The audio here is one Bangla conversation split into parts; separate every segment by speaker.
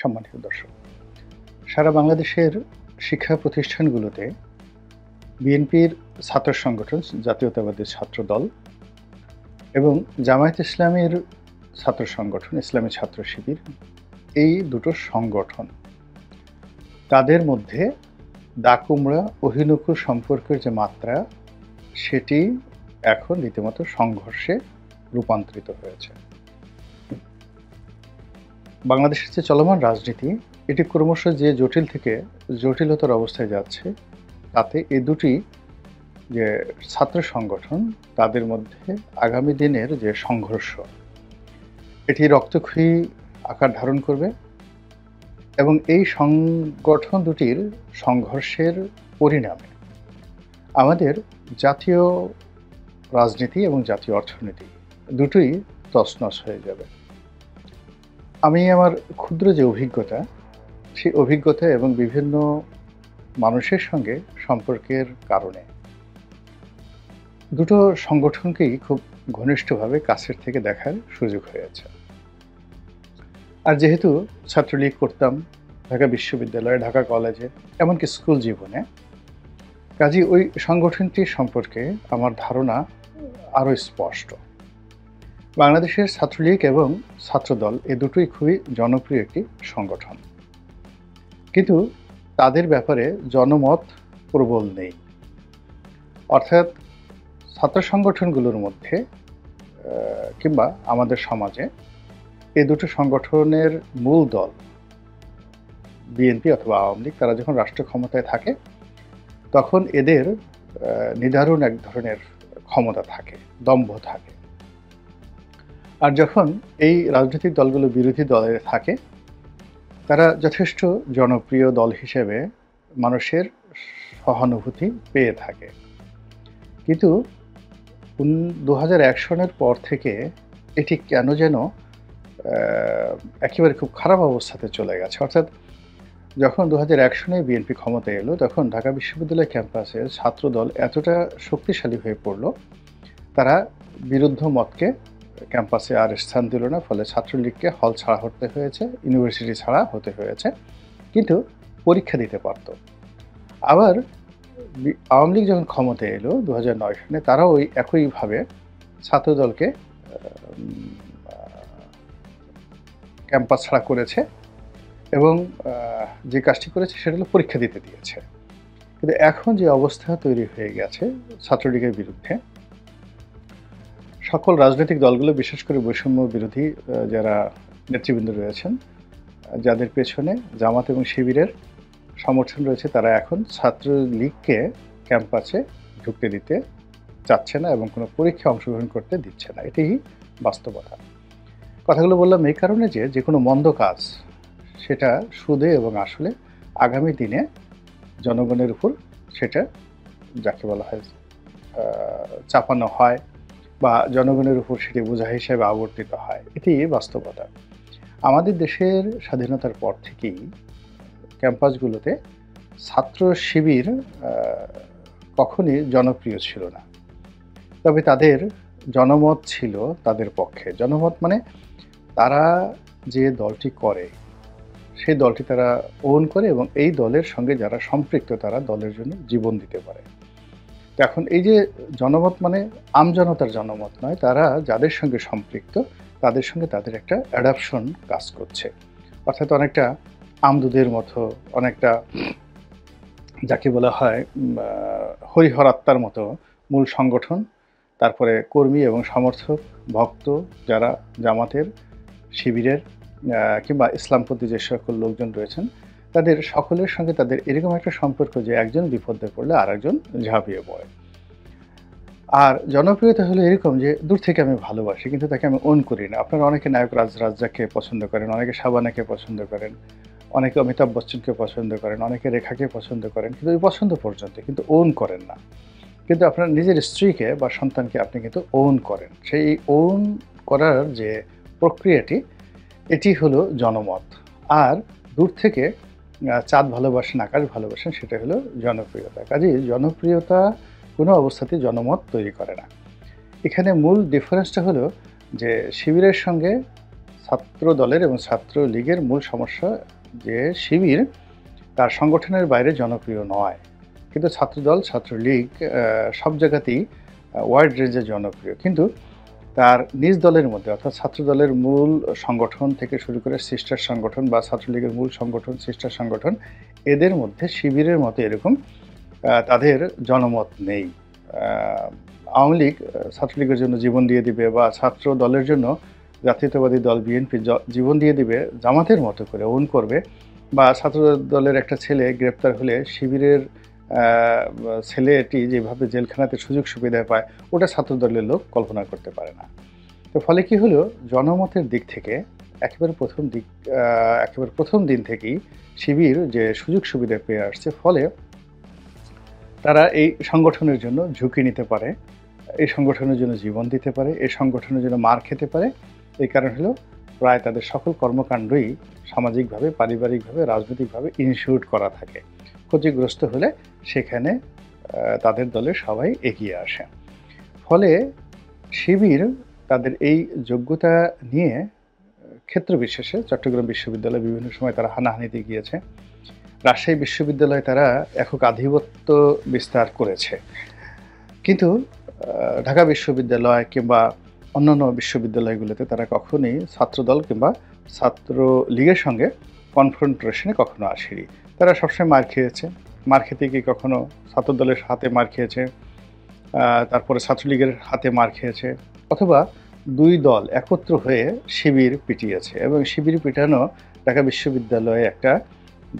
Speaker 1: সম্মানিত দর্শক, সারা বাংলাদেশের শিক্ষা প্রতিষ্ঠানগুলোতে বিএনপির ছাত্র সংগঠন জাতীয়তাবাদী ছাত্র দল এবং জামায়াত ইসলামীর ছাত্র সংগঠন ইসলামী ছাত্র শিবির, এই দুটো সংগঠন তাদের মধ্যে দাকুমড়া অহিনুকুল সম্পর্কের যে মাত্রা, সেটি এখন রীতিমতো সংঘর্ষে রূপান্তরিত হয়েছে। বাংলাদেশের যে চলমান রাজনীতি, এটি ক্রমশ যে জটিল থেকে জটিলতর অবস্থায় যাচ্ছে, তাতে এই দুটি যে ছাত্র সংগঠন তাদের মধ্যে আগামী দিনের যে সংঘর্ষ, এটি রক্তক্ষয়ী আকার ধারণ করবে এবং এই সংগঠন দুটির সংঘর্ষের পরিণামে আমাদের জাতীয় রাজনীতি এবং জাতীয় অর্থনীতি দুটোই তছনছ হয়ে যাবে। আমি আমার ক্ষুদ্র যে অভিজ্ঞতা, সেই অভিজ্ঞতা এবং বিভিন্ন মানুষের সঙ্গে সম্পর্কের কারণে দুটো সংগঠনকেই খুব ঘনিষ্ঠভাবে কাছের থেকে দেখার সুযোগ হয়েছে। আর যেহেতু ছাত্রলীগ করতাম ঢাকা বিশ্ববিদ্যালয়ে, ঢাকা কলেজে, এমনকি স্কুল জীবনে, কাজেই ওই সংগঠনটি সম্পর্কে আমার ধারণা আরও স্পষ্ট। বাংলাদেশের ছাত্রলীগ এবং ছাত্রদল এ দুটোই খুবই জনপ্রিয় একটি সংগঠন, কিন্তু তাদের ব্যাপারে জনমত প্রবল নেই। অর্থাৎ ছাত্র সংগঠনগুলোর মধ্যে কিংবা আমাদের সমাজে এই দুটো সংগঠনের মূল দল বিএনপি অথবা আওয়ামী লীগ, তারা যখন রাষ্ট্র ক্ষমতায় থাকে তখন এদের নিদারুণ এক ধরনের ক্ষমতা থাকে, দম্ভ থাকে। আর যখন এই রাজনৈতিক দলগুলো বিরোধী দলে থাকে, তারা যথেষ্ট জনপ্রিয় দল হিসেবে মানুষের সহানুভূতি পেয়ে থাকে। কিন্তু 2001 সনের পর থেকে এটি কেন যেন একেবারে খুব খারাপ অবস্থাতে চলে গেছে। অর্থাৎ যখন 2001 সনে বিএনপি ক্ষমতায় এলো, তখন ঢাকা বিশ্ববিদ্যালয় ক্যাম্পাসে ছাত্রদল এতটা শক্তিশালী হয়ে পড়ল, তারা বিরুদ্ধ মতকে ক্যাম্পাসে আর স্থান দিল না। ফলে ছাত্রলীগকে হল ছাড়া হতে হয়েছে, ইউনিভার্সিটি ছাড়া হতে হয়েছে, কিন্তু পরীক্ষা দিতে পারত। আবার আওয়ামী লীগ যখন ক্ষমতায় এলো 2009 সনে, তারাও ওই একইভাবে ছাত্রদলকে ক্যাম্পাস ছাড়া করেছে এবং যে কাজটি করেছে সেটা হলো পরীক্ষা দিতে দিয়েছে। কিন্তু এখন যে অবস্থা তৈরি হয়ে গেছে ছাত্রলীগের বিরুদ্ধে, সকল রাজনৈতিক দলগুলো, বিশেষ করে বৈষম্য বিরোধী যারা নেতৃবৃন্দ রয়েছেন, যাদের পেছনে জামাত এবং শিবিরের সমর্থন রয়েছে, তারা এখন ছাত্রলীগকে ক্যাম্পাসে ঢুকতে দিতে চাচ্ছে না এবং কোনো পরীক্ষায় অংশগ্রহণ করতে দিচ্ছে না। এটাই বাস্তবতা। কথাগুলো বললাম এই কারণে যে কোনো মন্দ কাজ সেটা সুদে এবং আসলে আগামী দিনে জনগণের উপর সেটা যাকে বলা হয় চাপানো হয় বা জনগণের উপর সেটি বোঝা হিসেবে আবর্তিত হয়। এটি বাস্তবতা। আমাদের দেশের স্বাধীনতার পর থেকেই ক্যাম্পাসগুলোতে ছাত্র শিবির কখনই জনপ্রিয় ছিল না, তবে তাদের জনমত ছিল তাদের পক্ষে। জনমত মানে তারা যে দলটি করে সেই দলটি তারা ওন করে এবং এই দলের সঙ্গে যারা সম্পৃক্ত তারা দলের জন্য জীবন দিতে পারে। তো এখন এই যে জনমত মানে আমজনতার জনমত নয়, তারা যাদের সঙ্গে সম্পৃক্ত তাদের সঙ্গে তাদের একটা অ্যাডাপশন কাজ করছে। অর্থাৎ অনেকটা আমদুদের মতো, অনেকটা যাকে বলা হয় হরিহর আত্মার মতো মূল সংগঠন, তারপরে কর্মী এবং সমর্থক, ভক্ত যারা জামাতের, শিবিরের কিংবা ইসলামপন্থী যে সকল লোকজন রয়েছেন, তাদের সকলের সঙ্গে তাদের এরকম একটা সম্পর্ক যে একজন বিপদে পড়লে আর একজন ঝাঁপিয়ে পড়ে। আর জনপ্রিয়তা হলো এরকম যে দূর থেকে আমি ভালোবাসি কিন্তু তাকে আমি ওন করি না। আপনারা অনেকে নায়ক রাজ্জাককে পছন্দ করেন, অনেকে শাবানাকে পছন্দ করেন, অনেকে অমিতাভ বচ্চনকে পছন্দ করেন, অনেকে রেখাকে পছন্দ করেন, কিন্তু ওই পছন্দ পর্যন্ত, কিন্তু ওন করেন না। কিন্তু আপনার নিজের স্ত্রীকে বা সন্তানকে আপনি কিন্তু ওন করেন। সেই ওন করার যে প্রক্রিয়াটি, এটি হলো জনমত। আর দূর থেকে চাঁদ ভালোবাসেন, আকাশ ভালোবাসেন, সেটা হলো জনপ্রিয়তা। কাজেই জনপ্রিয়তা কোনো অবস্থাতেই জনমত তৈরি করে না। এখানে মূল ডিফারেন্সটা হলো যে শিবিরের সঙ্গে ছাত্র দলের এবং ছাত্রলীগের মূল সমস্যা যে শিবির তার সংগঠনের বাইরে জনপ্রিয় নয়, কিন্তু ছাত্রদল ছাত্রলীগ সব জায়গাতেই ওয়াইড রেঞ্জে জনপ্রিয়। কিন্তু তার নিজ দলের মধ্যে অর্থাৎ ছাত্রদলের মূল সংগঠন থেকে শুরু করে সিস্টার সংগঠন বা ছাত্রলীগের মূল সংগঠন সিস্টার সংগঠন, এদের মধ্যে শিবিরের মতো এরকম তাদের জনমত নেই। আওয়ামী লীগ ছাত্রলীগের জন্য জীবন দিয়ে দিবে বা ছাত্র দলের জন্য জাতীয়তাবাদী দল বিএনপি জীবন দিয়ে দিবে, জামাতের মতো করে ওন করবে, বা ছাত্র দলের একটা ছেলে গ্রেপ্তার হলে শিবিরের ছেলেটি যেভাবে জেলখানাতে সুযোগ সুবিধা পায়, ওটা ছাত্র দলের লোক কল্পনা করতে পারে না। তো ফলে কি হলো, জনমতের দিক থেকে একেবারে প্রথম দিন থেকেই শিবির যে সুযোগ সুবিধা পেয়ে আসছে, ফলে তারা এই সংগঠনের জন্য ঝুঁকি নিতে পারে, এই সংগঠনের জন্য জীবন দিতে পারে, এই সংগঠনের জন্য মার খেতে পারে। এই কারণ হলো প্রায় তাদের সকল কর্মকাণ্ডই সামাজিকভাবে, পারিবারিকভাবে, রাজনৈতিকভাবে ইনশিওর করা থাকে। ক্ষতিগ্রস্ত হলে সেখানে তাদের দলের সবাই এগিয়ে আসে। ফলে শিবির তাদের এই যোগ্যতা নিয়ে ক্ষেত্র বিশেষে চট্টগ্রাম বিশ্ববিদ্যালয়ে বিভিন্ন সময় তারা হানাহানিতে গিয়েছে। রাজশাহী বিশ্ববিদ্যালয়ে তারা একক আধিপত্য বিস্তার করেছে। কিন্তু ঢাকা বিশ্ববিদ্যালয় কিংবা অন্যান্য বিশ্ববিদ্যালয়গুলোতে তারা কখনোই ছাত্রদল কিংবা ছাত্রলীগের সঙ্গে কনফ্রন্টেশনে কখনো আসেনি। তারা সবসময় মার খেয়েছে। মার খেতে গিয়ে কখনো ছাত্রদলের হাতে মার খেয়েছে, তারপরে ছাত্রলীগের হাতে মার খেয়েছে, অথবা দুই দল একত্র হয়ে শিবির পিটিয়েছে। এবং শিবির পিটানো ঢাকা বিশ্ববিদ্যালয়ে একটা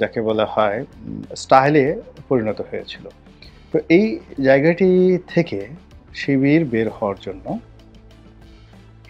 Speaker 1: যাকে বলা হয় স্টাইলে পরিণত হয়েছিল। তো এই জায়গাটি থেকে শিবির বের হওয়ার জন্য,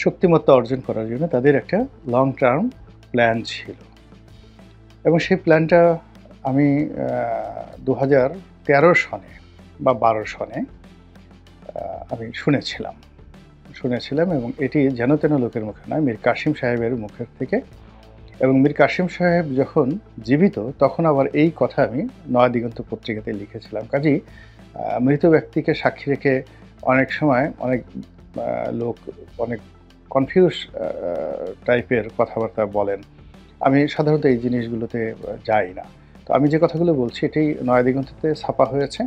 Speaker 1: শক্তিমত্তা অর্জন করার জন্য তাদের একটা লং টার্ম প্ল্যান ছিল। এবং সেই প্ল্যানটা আমি 2013 সনে বা 12 সনে আমি শুনেছিলাম এবং এটি যেন তেন লোকের মুখে নয়, মীর কাসিম সাহেবের মুখের থেকে। এবং মীর কাসিম সাহেব যখন জীবিত তখন আবার এই কথা আমি নয়াদিগন্ত পত্রিকাতে লিখেছিলাম। কাজেই মৃত ব্যক্তিকে সাক্ষী রেখে অনেক সময় অনেক লোক অনেক কনফিউজ টাইপের কথাবার্তা বলেন। আমি সাধারণত এই জিনিসগুলোতে যাই না। তো আমি যে কথাগুলো বলছি এটাই নয়াদিগন্ততে ছাপা হয়েছে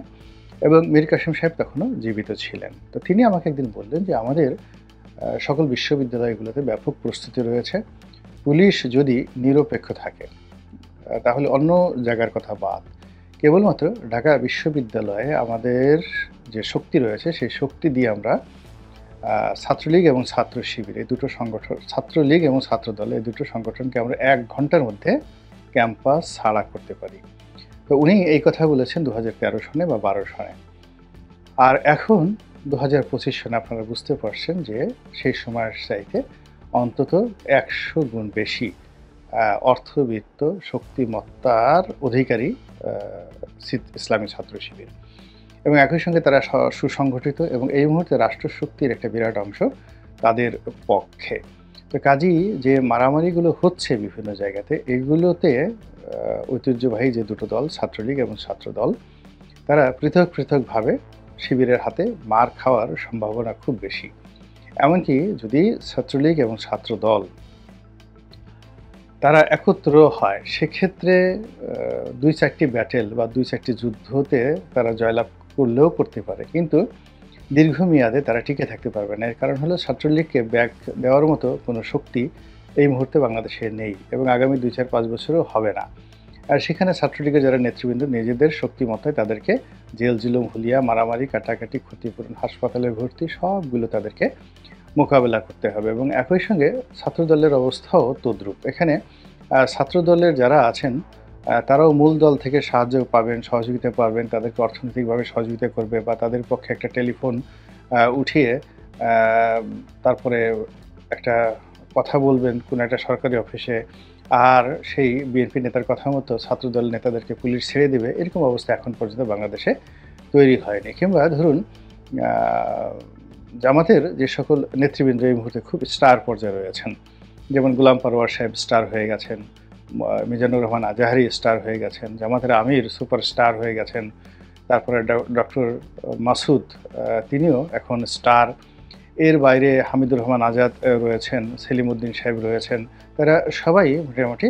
Speaker 1: এবং মীর কাসিম সাহেব তখনও জীবিত ছিলেন। তো তিনি আমাকে একদিন বললেন যে আমাদের সকল বিশ্ববিদ্যালয়গুলোতে ব্যাপক প্রস্তুতি রয়েছে। পুলিশ যদি নিরপেক্ষ থাকে তাহলে অন্য জায়গার কথা বাদ, কেবলমাত্র ঢাকা বিশ্ববিদ্যালয়ে আমাদের যে শক্তি রয়েছে সেই শক্তি দিয়ে আমরা ছাত্রলীগ এবং ছাত্র শিবির এই দুটো সংগঠন, ছাত্রলীগ এবং ছাত্রদল এই দুটো সংগঠনকে আমরা 1 ঘন্টার মধ্যে ক্যাম্পাস ছাড়া করতে পারি। তো উনি এই কথা বলেছেন 2013 সনে বা 12 সনে। আর এখন 2025 সনে আপনারা বুঝতে পারছেন যে সেই সময়ের চাইতে অন্তত 100 গুণ বেশি অর্থবিত্ত শক্তিমত্তার অধিকারী ইসলামী ছাত্র শিবির, এবং একই সঙ্গে তারা সুসংগঠিত এবং এই মুহূর্তে রাষ্ট্রশক্তির একটা বিরাট অংশ তাদের পক্ষে। তো কাজেই যে মারামারিগুলো হচ্ছে বিভিন্ন জায়গাতে, এগুলোতে ঐতিহ্যবাহী যে দুটো দল ছাত্রলীগ এবং ছাত্রদল, তারা পৃথক পৃথকভাবে শিবিরের হাতে মার খাওয়ার সম্ভাবনা খুব বেশি। এমনকি যদি ছাত্রলীগ এবং ছাত্রদল তারা একত্র হয় সেক্ষেত্রে 2-4টি ব্যাটেল বা 2-4টি যুদ্ধতে তারা জয়লাভ করলেও করতে পারে, কিন্তু দীর্ঘমেয়াদে তারা টিকে থাকতে পারবে না। এর কারণ হলো ছাত্রলীগকে ব্যাক দেওয়ার মতো কোনো শক্তি এই মুহূর্তে বাংলাদেশে নেই এবং আগামী 2-4-5 বছরও হবে না। আর সেখানে ছাত্রলীগের যারা নেতৃবৃন্দ নিজেদের শক্তিমত্তায় তাদেরকে জেল জুলুম হুলিয়া মারামারি কাটাকাটি ক্ষতিপূরণ হাসপাতালে ভর্তি সবগুলো তাদেরকে মোকাবেলা করতে হবে। এবং একই সঙ্গে ছাত্রদলের অবস্থাও তদ্রূপ। এখানে ছাত্রদলের যারা আছেন তারাও মূল দল থেকে সাহায্য পাবেন, সহযোগিতা পাবেন, তাদেরকে অর্থনৈতিকভাবে সহযোগিতা করবে বা তাদের পক্ষে একটা টেলিফোন উঠিয়ে তারপরে একটা কথা বলবেন কোনো একটা সরকারি অফিসে, আর সেই বিএনপি নেতার কথা মতো ছাত্রদল নেতাদেরকে পুলিশ ছেড়ে দেবে, এরকম অবস্থা এখন পর্যন্ত বাংলাদেশে তৈরি হয়নি। কিংবা ধরুন জামাতের যে সকল নেতৃবৃন্দ এই মুহূর্তে খুব স্টার পর্যায়ে রয়েছেন, যেমন গোলাম পরওয়ার সাহেব স্টার হয়ে গেছেন, মিজানুর রহমান আজাহারি স্টার হয়ে গেছেন, জামাতের আমির সুপার স্টার হয়ে গেছেন, তারপরে ডক্টর মাসুদ তিনিও এখন স্টার, এর বাইরে হামিদুর রহমান আজাদ রয়েছেন, সেলিম উদ্দিন সাহেব রয়েছেন। তারা সবাই মোটামুটি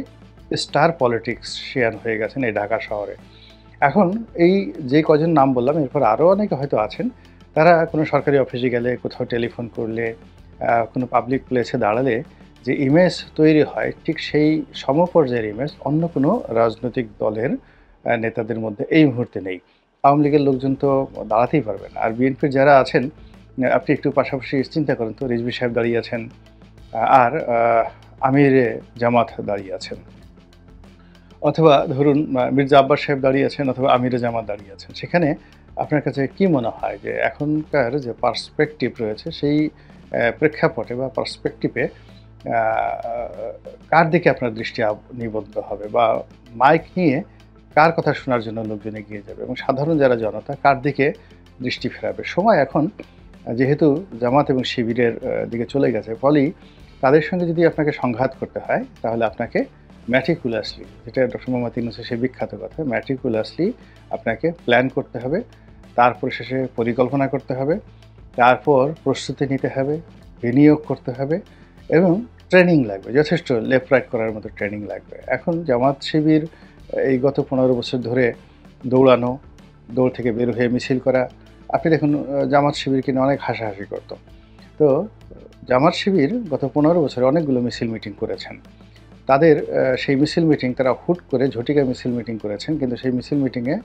Speaker 1: স্টার পলিটিক্সিয়ান হয়ে গেছেন এই ঢাকা শহরে। এখন এই যে কজন নাম বললাম এরপর আরও অনেকে হয়তো আছেন। তারা কোনো সরকারি অফিসে গেলে, কোথাও টেলিফোন করলে, কোনো পাবলিক প্লেসে দাঁড়ালে যে ইমেজ তৈরি হয় ঠিক সেই সমপর্যায়ের ইমেজ অন্য কোনো রাজনৈতিক দলের নেতাদের মধ্যে এই মুহূর্তে নেই। আওয়ামী লীগের লোকজন তো দাঁড়াতেই পারবে না। আর বিএনপির যারা আছেন আপনি একটু পাশাপাশি চিন্তা করেন তো, রিজভী সাহেব দাঁড়িয়ে আছেন, আর আমিরে জামাত দাঁড়িয়ে আছেন, অথবা ধরুন মির্জা আব্বাস সাহেব দাঁড়িয়ে আছেন, অথবা আমিরে জামাত দাঁড়িয়ে আছেন। সেখানে আপনার কাছে কি মনে হয় যে এখনকার যে পার্সপেক্টিভ রয়েছে সেই প্রেক্ষাপটে বা পার্সপেক্টিভে কার দিকে আপনার দৃষ্টি নিবদ্ধ হবে, বা মাইক নিয়ে কার কথা শোনার জন্য লোকজন এগিয়ে যাবে, এবং সাধারণ যারা জনতা কার দিকে দৃষ্টি ফেরাবে? সময় এখন যেহেতু জামাত এবং শিবিরের দিকে চলে গেছে, ফলেই তাদের সঙ্গে যদি আপনাকে সংঘাত করতে হয় তাহলে আপনাকে ম্যাটিকুলাসলি, যেটা ডক্টর মোহাম্মদ ইউনূসের সেই বিখ্যাত কথা, ম্যাটিকুলাসলি আপনাকে প্ল্যান করতে হবে, তারপর শেষে পরিকল্পনা করতে হবে, তারপর প্রস্তুতি নিতে হবে, বিনিয়োগ করতে হবে, এবং ট্রেনিং লাগবে, যথেষ্ট লেফট রাইট করার মতো ট্রেনিং লাগবে। এখন জামাত শিবির এই গত 15 বছর ধরে দৌড়ানো, দৌড় থেকে বের হয়ে মিছিল করা, আপনি দেখুন জামাত শিবিরকে নিয়ে অনেক হাসাহাসি করত। তো জামাত শিবির গত 15 বছরে অনেকগুলো মিছিল মিটিং করেছেন। তাদের সেই মিছিল মিটিং তারা হুট করে ঝটিকা মিছিল মিটিং করেছেন, কিন্তু সেই মিছিল মিটিংয়ে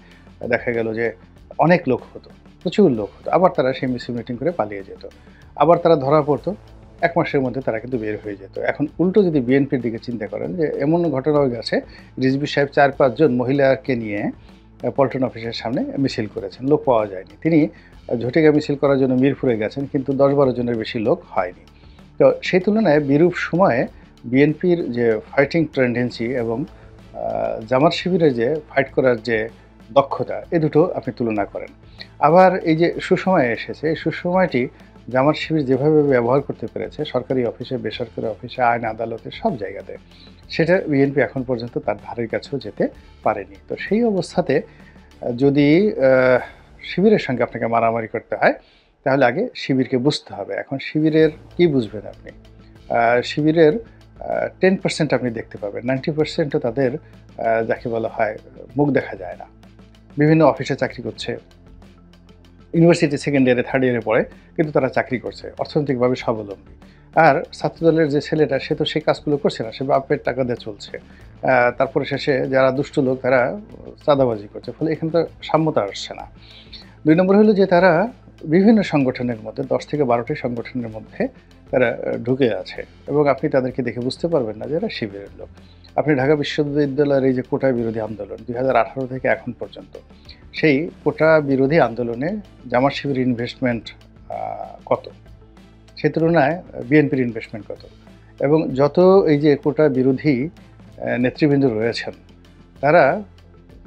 Speaker 1: দেখা গেল যে অনেক লোক হতো, প্রচুর লোক হতো। আবার তারা সেই মিছিল মিটিং করে পালিয়ে যেত, আবার তারা ধরা পড়তো, 1 মাসের মধ্যে তারা কিন্তু বের হয়ে যেত। এখন উল্টো যদি বিএনপির দিকে চিন্তা করেন, যে এমন ঘটনাও গেছে রিজভী সাহেব 4-5 জন মহিলাকে নিয়ে পল্টন অফিসের সামনে মিছিল করেছেন, লোক পাওয়া যায়নি। তিনি ঝটিকা মিছিল করার জন্য মিরপুরে গেছেন, কিন্তু 10-12 জনের বেশি লোক হয়নি। তো সেই তুলনায় বিরূপ সময়ে বিএনপির যে ফাইটিং টেন্ডেন্সি এবং জামাত শিবিরের যে ফাইট করার যে দক্ষতা, এ দুটো আপনি তুলনা করেন। আবার এই যে সুসময় এসেছে, এই সুসময়টি জামাত শিবির যেভাবে ব্যবহার করতে পেরেছে সরকারি অফিসে, বেসরকারি অফিসে, আইন আদালতে, সব জায়গাতে, সেটা বিএনপি এখন পর্যন্ত তার ধারের কাছেও যেতে পারেনি। তো সেই অবস্থাতে যদি শিবিরের সঙ্গে আপনাকে মারামারি করতে হয় তাহলে আগে শিবিরকে বুঝতে হবে। এখন শিবিরের কি বুঝবেন আপনি? শিবিরের 10% আপনি দেখতে পাবেন, 90%ও তাদের যাকে বলা হয় মুখ দেখা যায় না। বিভিন্ন অফিসে চাকরি করছে, ইউনিভার্সিটি সেকেন্ড ইয়ারে, থার্ড ইয়ারে পড়ে, কিন্তু তারা চাকরি করছে, অর্থনৈতিকভাবে স্বাবলম্বী। আর ছাত্রদলের যে ছেলেটা, সে তো সেই কাজগুলো করছে না, সে বাপের টাকা দিয়ে চলছে। তারপরে শেষে যারা দুষ্ট লোক তারা চাঁদাবাজি করছে, ফলে এখানে তো সাম্যতা আসছে না। 2 নম্বর হলো যে তারা বিভিন্ন সংগঠনের মধ্যে, 10 থেকে 12টি সংগঠনের মধ্যে তারা ঢুকে আছে, এবং আপনি তাদেরকে দেখে বুঝতে পারবেন না যে এরা শিবিরের লোক। আপনি ঢাকা বিশ্ববিদ্যালয়ের এই যে কোটা বিরোধী আন্দোলন 2018 থেকে এখন পর্যন্ত, সেই কোটা বিরোধী আন্দোলনে জামাত শিবিরের ইনভেস্টমেন্ট কত, সেই তুলনায় বিএনপির ইনভেস্টমেন্ট কত? এবং যত এই যে কোটা বিরোধী নেতৃবৃন্দ রয়েছেন, তারা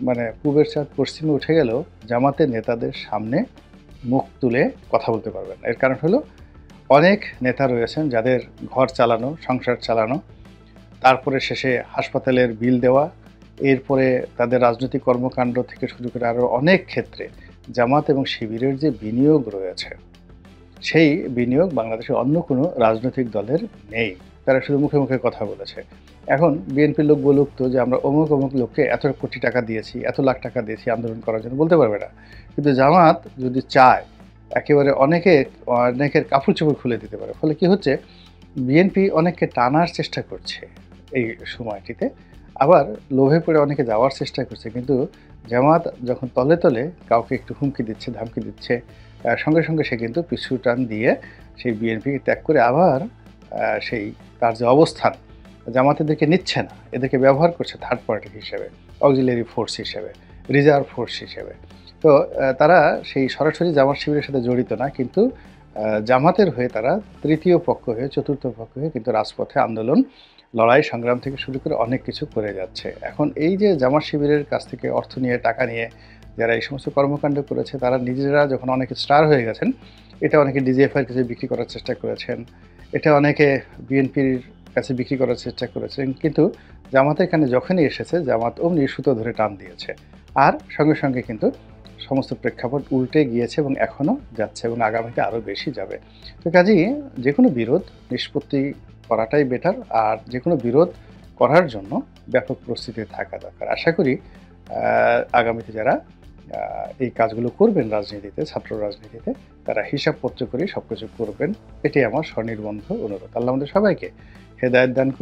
Speaker 1: মানে পূবের চাঁদ পশ্চিমে উঠে গেলেও জামাতের নেতাদের সামনে মুখ তুলে কথা বলতে পারবেন না। এর কারণ হলো অনেক নেতা রয়েছেন যাদের ঘর চালানো, সংসার চালানো, তারপরে শেষে হাসপাতালের বিল দেওয়া, এরপরে তাদের রাজনৈতিক কর্মকাণ্ড থেকে শুরু করে আরও অনেক ক্ষেত্রে জামাত এবং শিবিরের যে বিনিয়োগ রয়েছে, সেই বিনিয়োগ বাংলাদেশের অন্য কোনো রাজনৈতিক দলের নেই। তারা শুধু মুখে মুখে কথা বলেছে। এখন বিএনপির লোক বলুক তো যে আমরা অমুক অমুক লোককে এত কোটি টাকা দিয়েছি, এত লাখ টাকা দিয়েছি আন্দোলন করার জন্য, বলতে পারবে না। কিন্তু জামাত যদি চায় একেবারে অনেকের কাপড় চোপড় খুলে দিতে পারে। ফলে কি হচ্ছে, বিএনপি অনেককে টানার চেষ্টা করছে এই সময়টিতে, আবার লোভে পড়ে অনেকে যাওয়ার চেষ্টা করছে। কিন্তু জামাত যখন তলে তলে কাউকে একটু হুমকি দিচ্ছে, ধামকি দিচ্ছে, সঙ্গে সঙ্গে সে কিন্তু পিছু টান দিয়ে সেই বিএনপিকে ত্যাগ করে আবার সেই তার যে অবস্থান, জামাতেদেরকে নিচ্ছে না, এদেরকে ব্যবহার করছে থার্ড পার্টি হিসেবে, অক্সিলারি ফোর্স হিসেবে, রিজার্ভ ফোর্স হিসেবে। তো তারা সেই সরাসরি জামাত শিবিরের সাথে জড়িত না, কিন্তু জামাতের হয়ে তারা তৃতীয় পক্ষ হয়ে, চতুর্থ পক্ষ হয়ে কিন্তু রাজপথে আন্দোলন, লড়াই সংগ্রাম থেকে শুরু করে অনেক কিছু করে যাচ্ছে। এখন এই যে জামাত শিবিরের কাছ থেকে অর্থ নিয়ে, টাকা নিয়ে যারা এই সমস্ত কর্মকাণ্ড করেছে, তারা নিজেরা যখন অনেকে স্টার হয়ে গেছেন, এটা অনেকে ডিজিএফআইয়ের কাছে বিক্রি করার চেষ্টা করেছেন, এটা অনেকে বিএনপির কাছে বিক্রি করার চেষ্টা করেছেন, কিন্তু জামাতের কানে যখনই এসেছে জামাত অমনি সুতো ধরে টান দিয়েছে, আর সঙ্গে সঙ্গে কিন্তু সমস্ত প্রেক্ষাপট উল্টে গিয়েছে এবং এখনও যাচ্ছে এবং আগামীতে আরও বেশি যাবে। তো কাজেই যে কোনো বিরোধ নিষ্পত্তি করাটাই বেটার। আর যে কোনো বিরোধ করার জন্য ব্যাপক প্রস্তুতি থাকা দরকার। আশা করি আগামীতে যারা এই কাজগুলো করবেন রাজনীতিতে, ছাত্র রাজনীতিতে, তারা হিসাবপত্র করে সবকিছু করবেন। এটাই আমার স্বনির্বন্ধ অনুরোধ। আল্লাহ আমাদের সবাইকে হেদায়েত দান করুন।